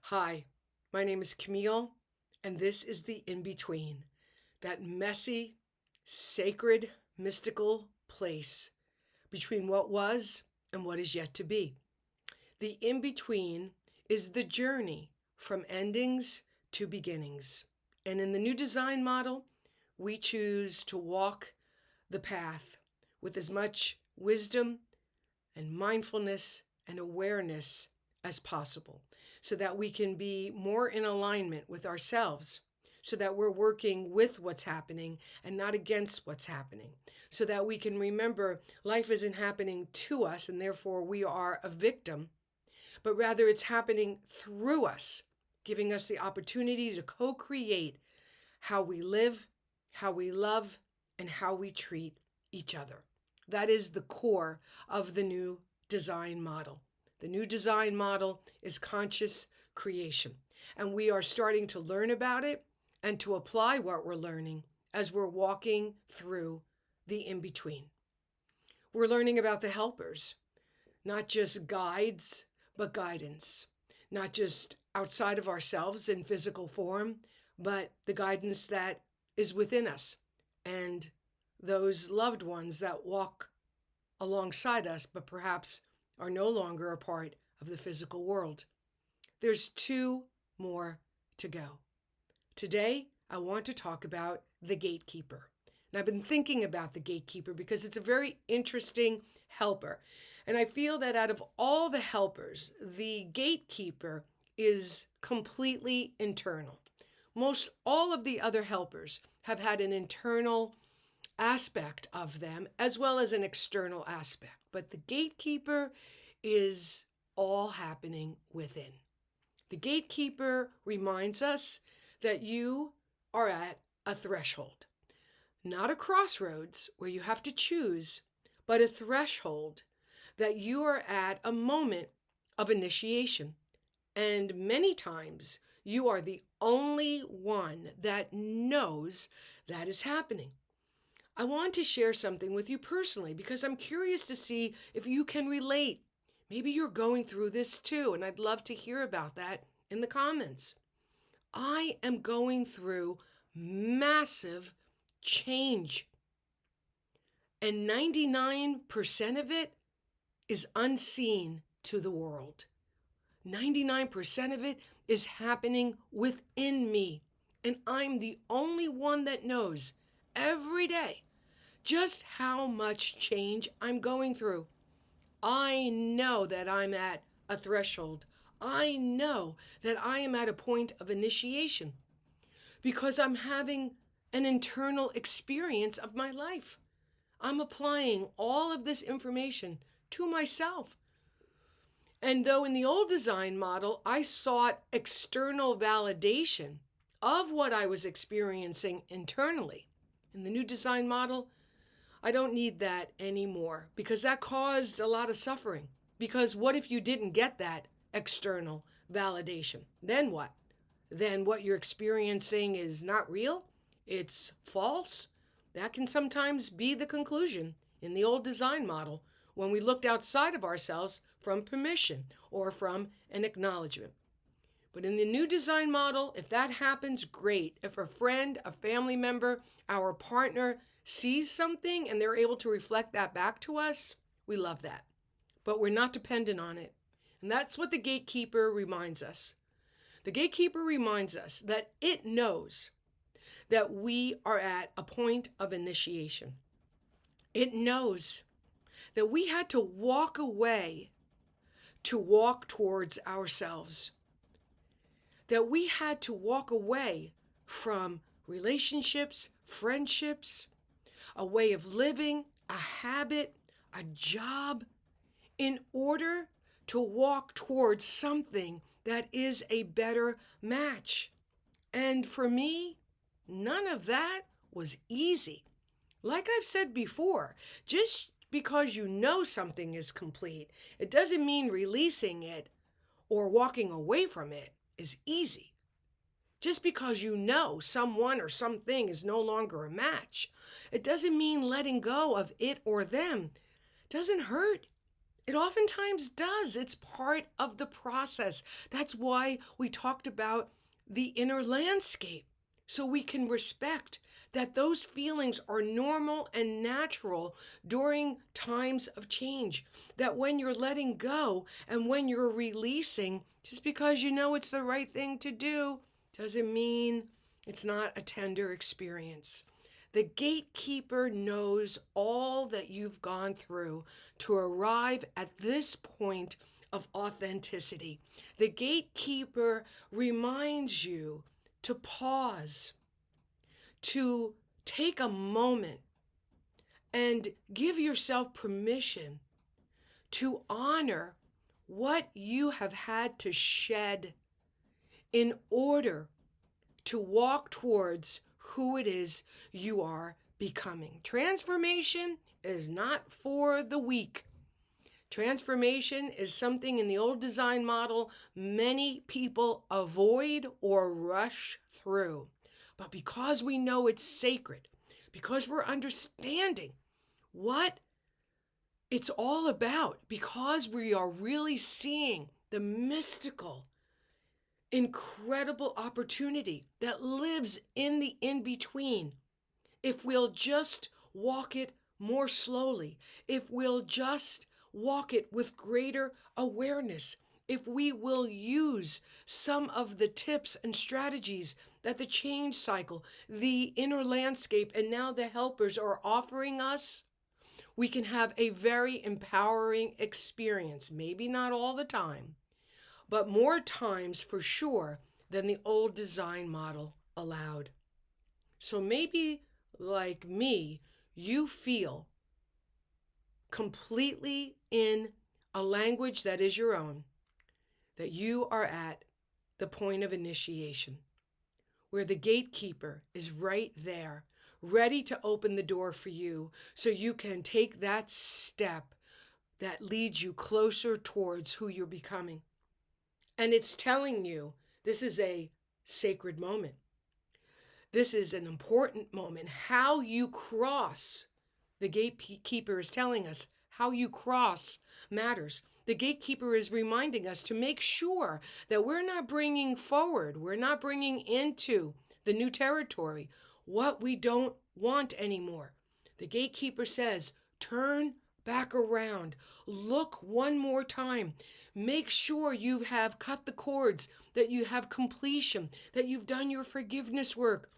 Hi, my name is Camille, and this is the in between, that messy, sacred, mystical place between what was and what is yet to be. The in between is the journey from endings to beginnings. And in the new design model, we choose to walk the path with as much wisdom and mindfulness and awareness as possible so that we can be more in alignment with ourselves, so that we're working with what's happening and not against what's happening, so that we can remember life isn't happening to us and therefore we are a victim, but rather it's happening through us, giving us the opportunity to co-create how we live, how we love, and how we treat each other. That is the core of the new design model. The new design model is conscious creation, and we are starting to learn about it and to apply what we're learning as we're walking through the in-between. We're learning about the helpers, not just guides, but guidance, not just outside of ourselves in physical form, but the guidance that is within us and those loved ones that walk alongside us, but perhaps are no longer a part of the physical world. There's two more to go. Today, I want to talk about the gatekeeper. And I've been thinking about the gatekeeper because it's a very interesting helper. And I feel that out of all the helpers, the gatekeeper is completely internal. Most all of the other helpers have had an internal aspect of them as well as an external aspect. But the gatekeeper is all happening within. The gatekeeper reminds us that you are at a threshold, not a crossroads where you have to choose, but a threshold that you are at a moment of initiation. And many times you are the only one that knows that is happening. I want to share something with you personally because I'm curious to see if you can relate. Maybe you're going through this too, and I'd love to hear about that in the comments. I am going through massive change, and 99% of it is unseen to the world. 99% of it is happening within me, and I'm the only one that knows every day just how much change I'm going through. I know that I'm at a threshold. I know that I am at a point of initiation because I'm having an internal experience of my life. I'm applying all of this information to myself. And though in the old design model, I sought external validation of what I was experiencing internally, in the new design model, I don't need that anymore because that caused a lot of suffering. Because what if you didn't get that external validation? Then what? Then what you're experiencing is not real? It's false? That can sometimes be the conclusion in the old design model when we looked outside of ourselves from permission or from an acknowledgement. But in the new design model, if that happens, great. If a friend, a family member, our partner sees something and they're able to reflect that back to us, we love that. But we're not dependent on it. And that's what the gatekeeper reminds us. The gatekeeper reminds us that it knows that we are at a point of initiation. It knows that we had to walk away to walk towards ourselves. That we had to walk away from relationships, friendships, a way of living, a habit, a job, in order to walk towards something that is a better match. And for me, none of that was easy. Like I've said before, just because you know something is complete, it doesn't mean releasing it or walking away from it is easy. Just because you know someone or something is no longer a match, it doesn't mean letting go of it or them. It doesn't hurt. It oftentimes does. It's part of the process. That's why we talked about the inner landscape, so we can respect that those feelings are normal and natural during times of change. That when you're letting go and when you're releasing, just because you know it's the right thing to do, doesn't mean it's not a tender experience. The gatekeeper knows all that you've gone through to arrive at this point of authenticity. The gatekeeper reminds you to pause, to take a moment and give yourself permission to honor what you have had to shed in order to walk towards who it is you are becoming. Transformation is not for the weak. Transformation is something in the old design model many people avoid or rush through. But because we know it's sacred, because we're understanding what it's all about, because we are really seeing the mystical, incredible opportunity that lives in the in-between, if we'll just walk it more slowly, if we'll just walk it with greater awareness, if we will use some of the tips and strategies that the change cycle, the inner landscape, and now the helpers are offering us, we can have a very empowering experience. Maybe not all the time, but more times for sure than the old design model allowed. So maybe, like me, you feel completely in a language that is your own, that you are at the point of initiation, where the gatekeeper is right there, ready to open the door for you so you can take that step that leads you closer towards who you're becoming. And it's telling you this is a sacred moment. This is an important moment. How you cross, the gatekeeper is telling us, how you cross matters. The gatekeeper is reminding us to make sure that we're not bringing forward, we're not bringing into the new territory what we don't want anymore. The gatekeeper says, turn back around. Look one more time. Make sure you have cut the cords, that you have completion, that you've done your forgiveness work.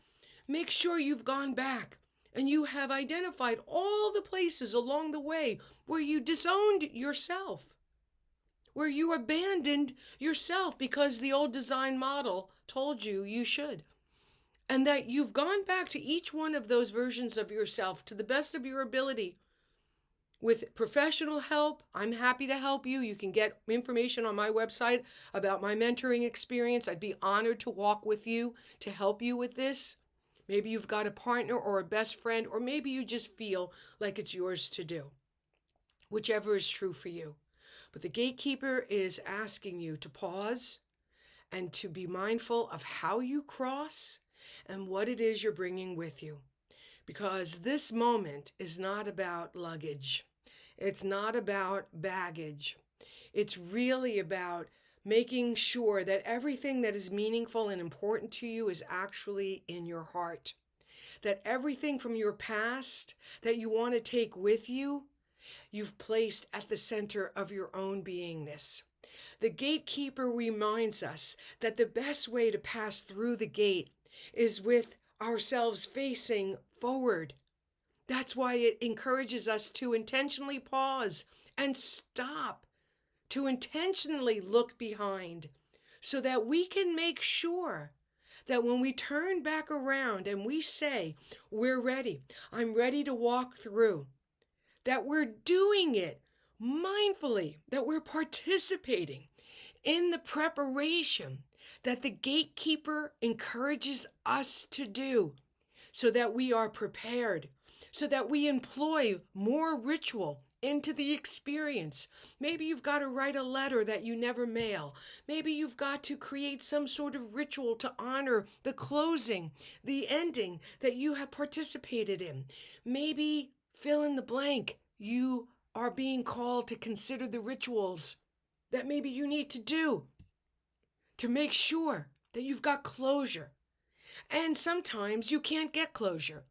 Make sure you've gone back and you have identified all the places along the way where you disowned yourself, where you abandoned yourself because the old design model told you you should. And that you've gone back to each one of those versions of yourself to the best of your ability. With professional help, I'm happy to help you. You can get information on my website about my mentoring experience. I'd be honored to walk with you to help you with this. Maybe you've got a partner or a best friend, or maybe you just feel like it's yours to do. Whichever is true for you. But the gatekeeper is asking you to pause and to be mindful of how you cross and what it is you're bringing with you. Because this moment is not about luggage. It's not about baggage. It's really about making sure that everything that is meaningful and important to you is actually in your heart. That everything from your past that you want to take with you, you've placed at the center of your own beingness. The gatekeeper reminds us that the best way to pass through the gate is with ourselves facing forward. That's why it encourages us to intentionally pause and stop, to intentionally look behind, so that we can make sure that when we turn back around and we say, we're ready, I'm ready to walk through, that we're doing it mindfully, that we're participating in the preparation that the gatekeeper encourages us to do, so that we are prepared, so that we employ more ritual into the experience. Maybe you've got to write a letter that you never mail. Maybe you've got to create some sort of ritual to honor the closing, the ending that you have participated in. Maybe fill in the blank. You are being called to consider the rituals that maybe you need to do to make sure that you've got closure. And sometimes you can't get closure.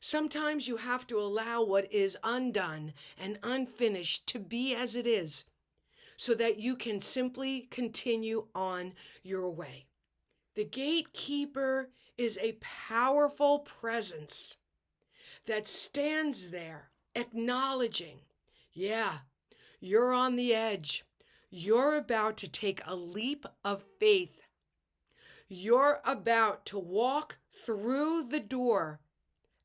Sometimes you have to allow what is undone and unfinished to be as it is, so that you can simply continue on your way. The gatekeeper is a powerful presence that stands there acknowledging, yeah, you're on the edge. You're about to take a leap of faith. You're about to walk through the door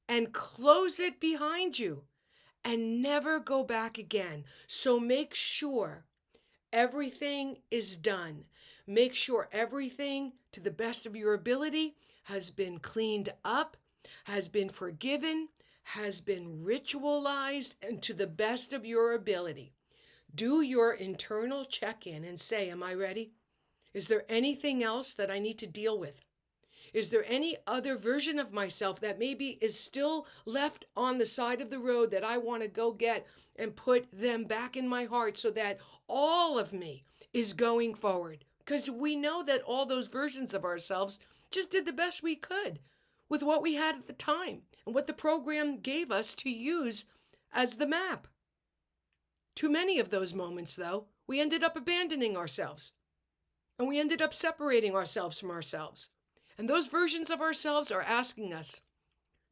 and close it behind you and never go back again. So make sure everything is done. Make sure everything, to the best of your ability, has been cleaned up, has been forgiven, has been ritualized, and to the best of your ability. Do your internal check-in and say, am I ready? Is there anything else that I need to deal with? Is there any other version of myself that maybe is still left on the side of the road that I want to go get and put them back in my heart so that all of me is going forward? Because we know that all those versions of ourselves just did the best we could with what we had at the time and what the program gave us to use as the map. Too many of those moments, though, we ended up abandoning ourselves and we ended up separating ourselves from ourselves. And those versions of ourselves are asking us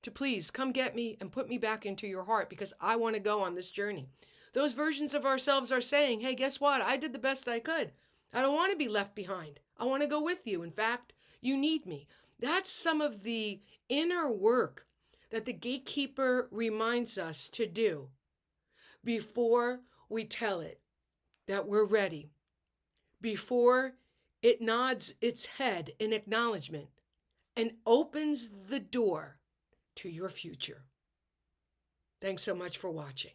to please come get me and put me back into your heart because I want to go on this journey. Those versions of ourselves are saying, hey, guess what? I did the best I could. I don't want to be left behind. I want to go with you. In fact, you need me. That's some of the inner work that the gatekeeper reminds us to do before we tell it that we're ready, before it nods its head in acknowledgement and opens the door to your future. Thanks so much for watching.